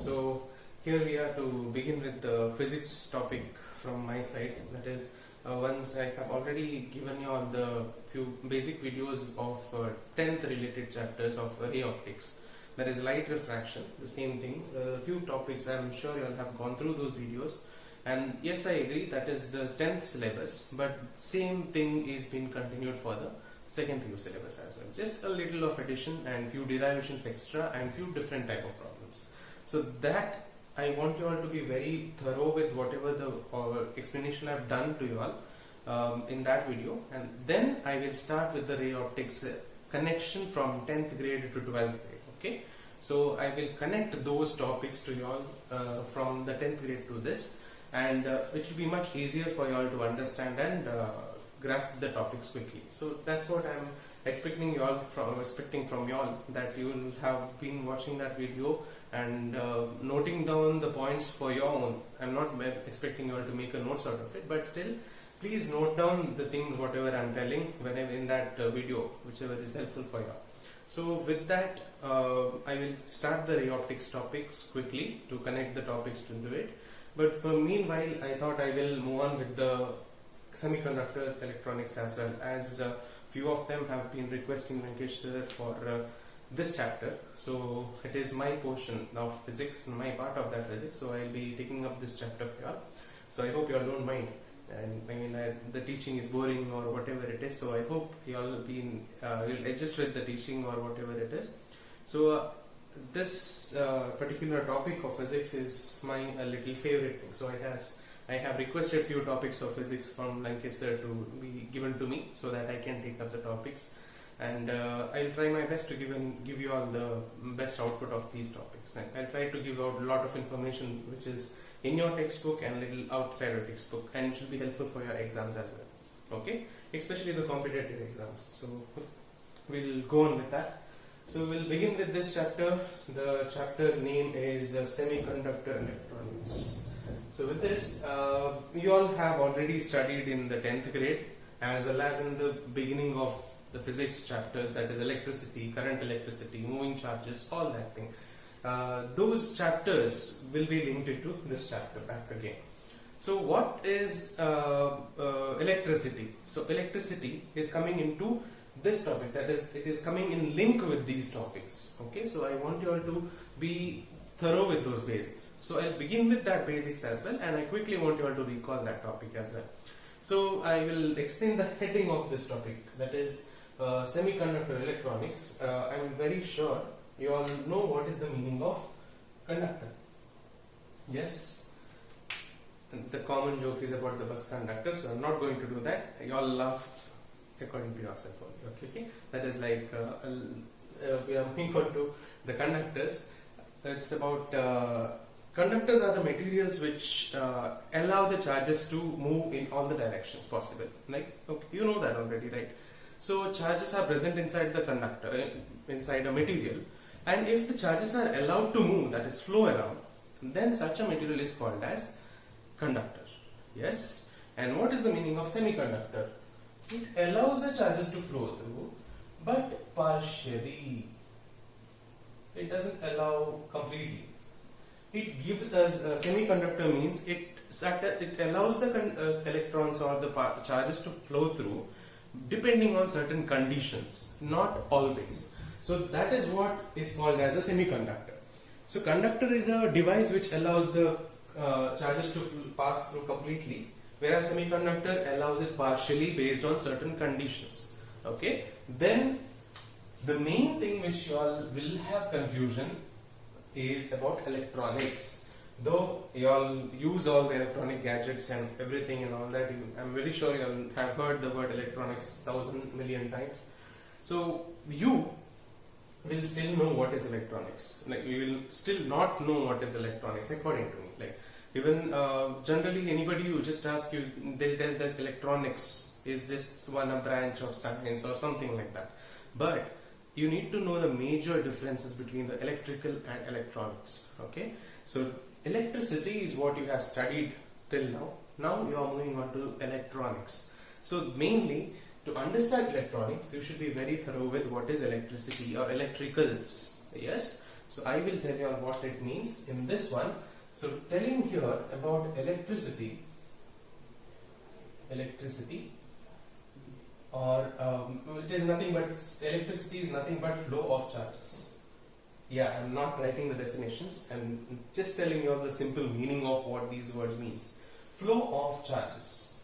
So here we are to begin with the physics topic from my side. That is, once I have already given you all the few basic videos of 10th related chapters of ray optics. That is light refraction, the same thing. Few topics, I am sure you all have gone through those videos. And yes, I agree, that is the 10th syllabus, but same thing is being continued for the second PU syllabus as well. Just a little of addition and few derivations extra and few different type of problems. So that I want you all to be very thorough with whatever the explanation I've done to you all in that video, and then I will start with the ray optics connection from 10th grade to 12th grade. Okay, so I will connect those topics to you all from the 10th grade to this, and it will be much easier for you all to understand and grasp the topics quickly. So that's what I'm expecting from you all, that you will have been watching that video and noting down the points for your own. I'm not expecting you all to make a notes out of it, but still please note down the things whatever I'm telling whenever in that video, whichever is helpful for you. So with that, I will start the ray optics topics quickly to connect the topics to it. But for meanwhile, I thought I will move on with the semiconductor electronics as well, as few of them have been requesting Venkesh sir for this chapter. So it is my portion of physics, my part of that physics, so I'll be taking up this chapter for y'all. So I hope you all don't mind, and I mean the teaching is boring or whatever it is, so I hope you all you'll adjust with the teaching or whatever it is. So this particular topic of physics is my little favorite thing, so I have requested few topics of physics from Venkesh sir to be given to me so that I can take up the topics, and I'll try my best to give you all the best output of these topics. And I'll try to give out a lot of information which is in your textbook and little outside your textbook, and it should be helpful for your exams as well. Okay, especially the competitive exams. So we'll go on with that. So we'll begin with this chapter. The chapter name is Semiconductor Electronics. So with this, you all have already studied in the 10th grade as well as in the beginning of the physics chapters, that is electricity, current electricity, moving charges, all that thing. Those chapters will be linked to this chapter back again. So what is electricity? So electricity is coming into this topic, that is, it is coming in link with these topics. Okay, so I want you all to be thorough with those basics. So I'll begin with that basics as well, and I quickly want you all to recall that topic as well. So I will explain the heading of this topic, that is semiconductor electronics. I'm very sure you all know what is the meaning of conductor. Yes, the common joke is about the bus conductor, so I'm not going to do that. You all laugh according to yourself only. Okay, that is like we are moving on to the conductors. It's about conductors are the materials which allow the charges to move in all the directions possible. Like, okay, you know that already, right? So charges are present inside the conductor, inside a material, and if the charges are allowed to move, that is flow around, then such a material is called as conductor. Yes. And what is the meaning of semiconductor? It allows the charges to flow through, but partially. It doesn't allow completely. It gives us semiconductor means it allows the electrons or the charges to flow through depending on certain conditions, not always. So that is what is called as a semiconductor. So conductor is a device which allows the charges to pass through completely, whereas semiconductor allows it partially based on certain conditions. Okay, then the main thing which you all will have confusion is about electronics. Though you all use all the electronic gadgets and everything and all that, I'm very sure you all have heard the word electronics 1,000 million times. So you will still know what is electronics. Like, you will still not know what is electronics according to me. Like, even generally anybody you just ask you, they'll tell that electronics is just a branch of science or something like that. But you need to know the major differences between the electrical and electronics. Okay, so electricity is what you have studied till now. Now you are moving on to electronics. So mainly, to understand electronics, you should be very thorough with what is electricity or electricals. Yes, So I will tell you what it means in this one. So telling here about electricity, or it is nothing but electricity is nothing but flow of charges. Yeah, I'm not writing the definitions. I'm just telling you the simple meaning of what these words means. Flow of charges.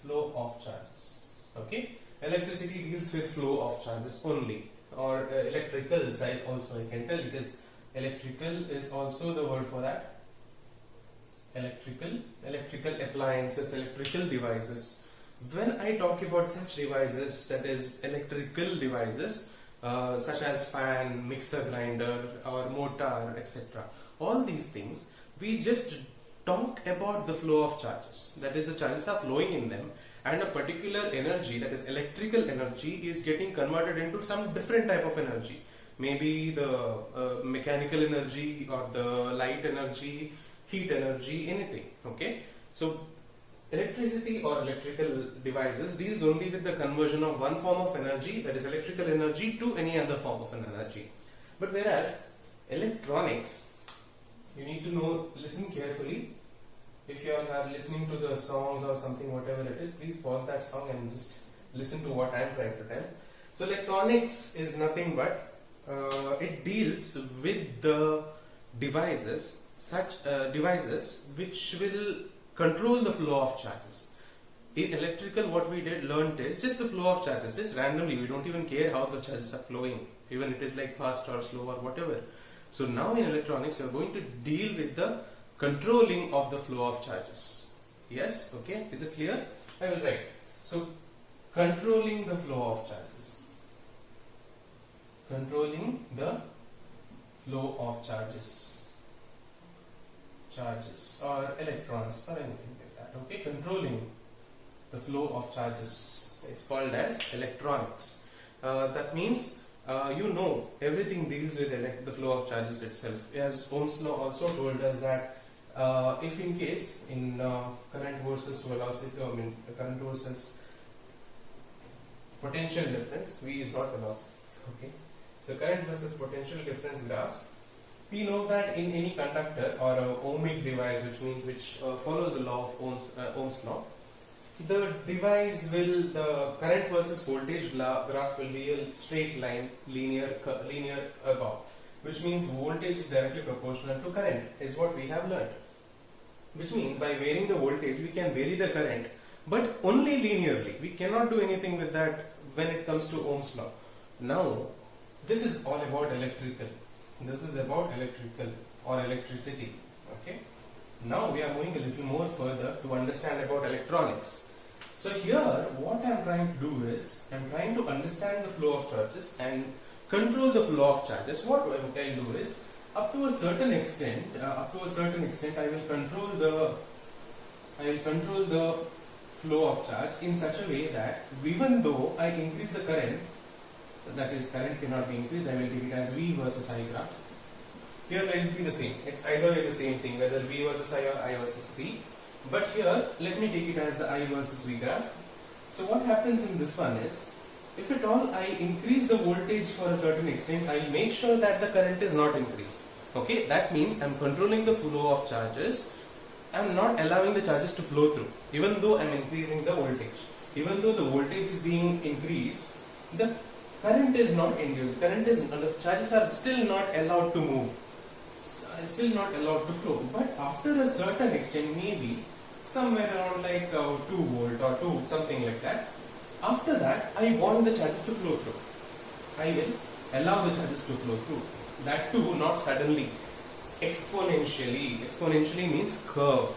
Flow of charges. Okay. Electricity deals with flow of charges only, or electrical side also. I can tell it is electrical is also the word for that. Electrical appliances, electrical devices. When I talk about such devices, that is electrical devices, such as fan, mixer grinder or motor, etc. All these things, we just talk about the flow of charges. That is, the charges are flowing in them, and a particular energy, that is electrical energy, is getting converted into some different type of energy. Maybe the mechanical energy, or the light energy, heat energy, anything. Okay, so electricity or electrical devices deals only with the conversion of one form of energy, that is electrical energy, to any other form of an energy. But whereas electronics, you need to know, listen carefully. If you are listening to the songs or something, whatever it is, please pause that song and just listen to what I am trying to tell. So electronics is nothing but it deals with the devices, such devices which will control the flow of charges. In electrical, what we learned is just the flow of charges, just randomly. We don't even care how the charges are flowing, even it is like fast or slow or whatever. So now in electronics, you are going to deal with the controlling of the flow of charges. Yes, okay, is it clear? I will write. So controlling the flow of charges. Controlling the flow of charges. Charges or electrons or anything like that. Okay, controlling the flow of charges. It's called as electronics. That means everything deals with the flow of charges itself. As Ohm's law also told us that if in case in current versus velocity, current versus potential difference, V is not velocity. Okay, so current versus potential difference graphs. We know that in any conductor or a ohmic device, which follows the law of Ohm's law, the device the current versus voltage graph will be a straight line, linear above, which means voltage is directly proportional to current, is what we have learned. Which means by varying the voltage, we can vary the current, but only linearly. We cannot do anything with that when it comes to Ohm's law. Now, this is all about electrical. This is about electrical or electricity. Okay. Now we are moving a little more further to understand about electronics. So here, what I am trying to do is, I am trying to understand the flow of charges and control the flow of charges. What I will do is, up to a certain extent, I will control the flow of charge in such a way that even though I increase the current, that is, current cannot be increased, I will give it as V versus I graph. Here let it be the same. It's either way the same thing, whether V versus I or I versus V. But here, let me take it as the I versus V graph. So what happens in this one is, if at all I increase the voltage for a certain extent, I make sure that the current is not increased. Okay, that means I'm controlling the flow of charges. I'm not allowing the charges to flow through, even though I'm increasing the voltage. Even though the voltage is being increased, the current is not induced. The charges are still not allowed to move. Still not allowed to flow. But after a certain extent, maybe somewhere around like 2 volt or 2, something like that. After that, I want the charges to flow through. I will allow the charges to flow through. That too, not suddenly. Exponentially. Exponentially means curve.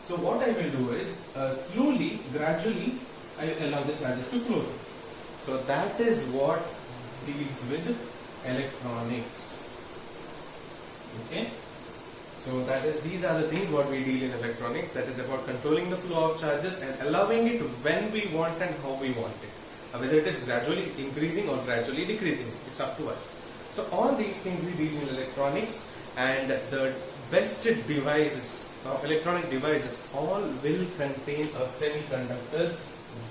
So what I will do is, slowly, gradually, I will allow the charges to flow through. So that is what deals with electronics. Okay. So these are the things what we deal in electronics. That is about controlling the flow of charges and allowing it when we want and how we want it. Whether it is gradually increasing or gradually decreasing, it's up to us. So all these things we deal in electronics, and the best devices of electronic devices all will contain a semiconductor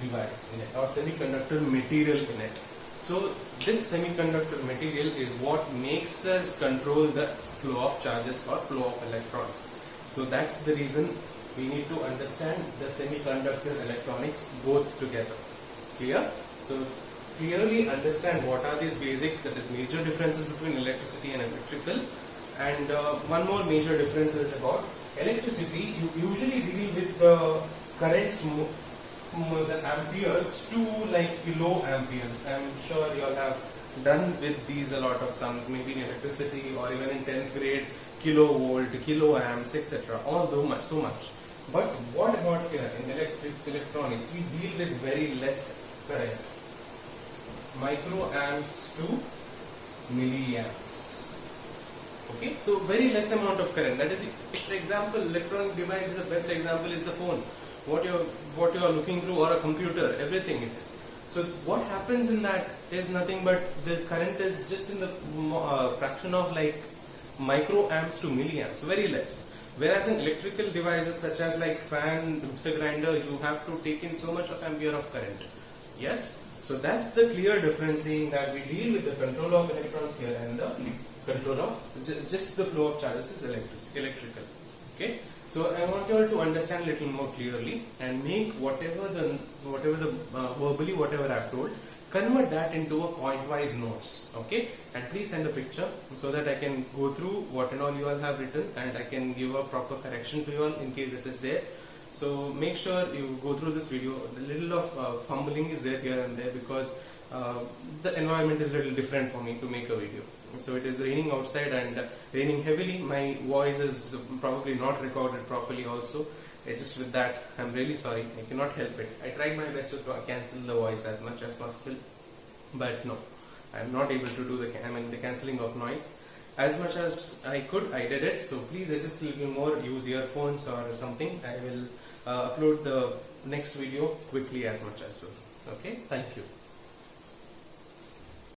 device in it, or semiconductor material in it. So this semiconductor material is what makes us control the flow of charges or flow of electrons. So that's the reason we need to understand the semiconductor electronics both together. Clear? So clearly understand what are these basics, that is major differences between electricity and electrical. And one more major difference is about electricity. You usually deal with currents more than amperes to like kilo amperes. I'm sure you all have done with these a lot of sums, maybe in electricity or even in 10th grade, kilovolt, kilo amps, etc. All so much. But what about here in electronics? We deal with very less current, microamps to milliamps. Okay, so very less amount of current. That is, it's the example. Electronic device is the best example is the phone. What you are looking through, or a computer, everything it is. So what happens in that is nothing but the current is just in the fraction of like microamps to milliamps, very less. Whereas in electrical devices such as like fan, mixer grinder, you have to take in so much of ampere of current. Yes, so that's the clear difference, saying that we deal with the control of electrons here and the control of just the flow of charges is electrical. Okay, so I want you all to understand a little more clearly and make whatever verbally whatever I've told, convert that into a point-wise notes. Okay, and please send a picture so that I can go through what and all you all have written and I can give a proper correction to you all in case it is there. So make sure you go through this video. A little of fumbling is there here and there because the environment is a little different for me to make a video. So it is raining outside and raining heavily. My voice is probably not recorded properly also. Just with that, I'm really sorry. I cannot help it. I tried my best to cancel the voice as much as possible, but no, I'm not able to do the cancelling of noise. As much as I could, I did it. So please adjust a little more, use earphones or something. I will upload the next video quickly as much as soon. Okay, thank you.